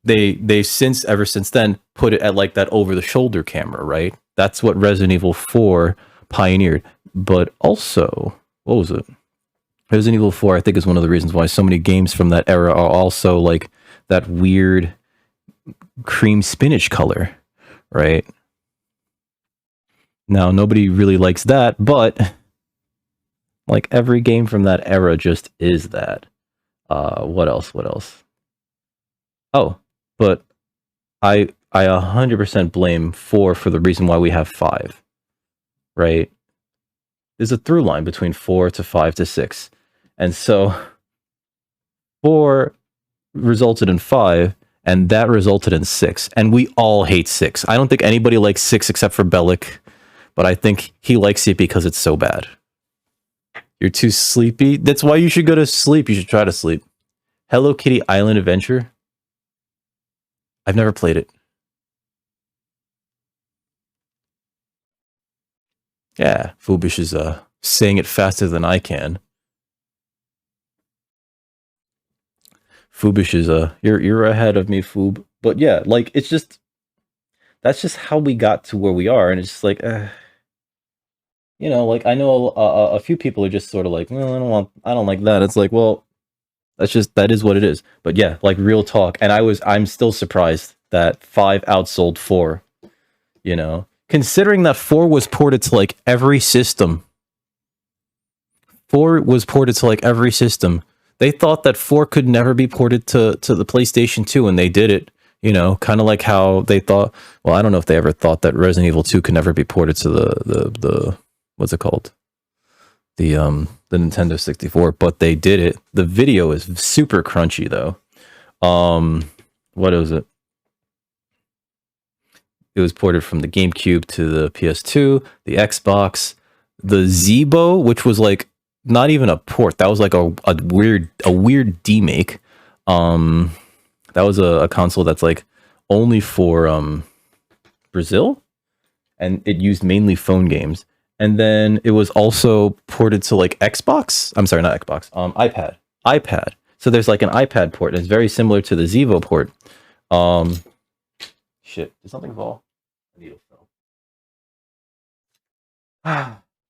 they since ever since then put it at like that over the shoulder camera, right? That's what Resident Evil 4 pioneered. But also, what was it? Resident Evil 4, I think, is one of the reasons why so many games from that era are also like that weird cream spinach color, right? Now, nobody really likes that, but like every game from that era just is that. What else? What else? Oh, but I 100% blame 4 for the reason why we have 5, right? There's a through line between 4 to 5 to 6. And so 4 resulted in 5, and that resulted in 6. And we all hate 6. I don't think anybody likes 6 except for Bellic, but I think he likes it because it's so bad. You're too sleepy? That's why you should go to sleep. You should try to sleep. Hello Kitty Island Adventure? I've never played it. Yeah, Fubish is saying it faster than I can. Fubish is you're ahead of me, Foob. But yeah, like it's just that's just how we got to where we are, and it's just like, you know, like I know a few people are just sort of like, well, I don't like that. It's like, well, that is what it is. But yeah, like real talk, and I'm still surprised that 5 outsold 4. You know, considering that 4 was ported to like every system. 4 was ported to like every system. They thought that 4 could never be ported to the PlayStation 2, and they did it. You know, kind of like how they thought. Well, I don't know if they ever thought that Resident Evil 2 could never be ported to the what's it called? The Nintendo 64, but they did it. The video is super crunchy though. What is it? It was ported from the GameCube to the PS2, the Xbox, the Zeebo, which was like not even a port. That was like a weird demake. That was a console that's like only for Brazil, and it used mainly phone games. And then it was also ported to like Xbox. I'm sorry, not Xbox. iPad. So there's like an iPad port. And it's very similar to the Zevo port. Shit, did something fall? A needle fell.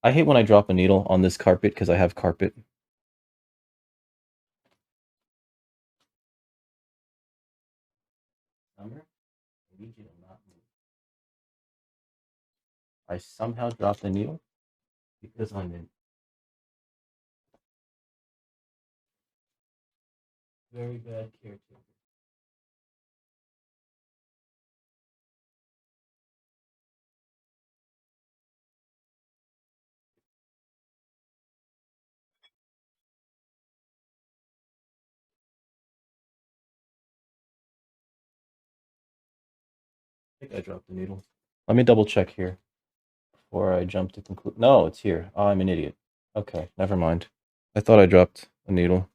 I hate when I drop a needle on this carpet because I have carpet. Summer, I need you to not move. I somehow dropped the needle because I'm in very bad caretaker. I think I dropped the needle. Let me double check here before I jump to conclude. No, it's here. Oh, I'm an idiot. Okay, never mind. I thought I dropped a needle.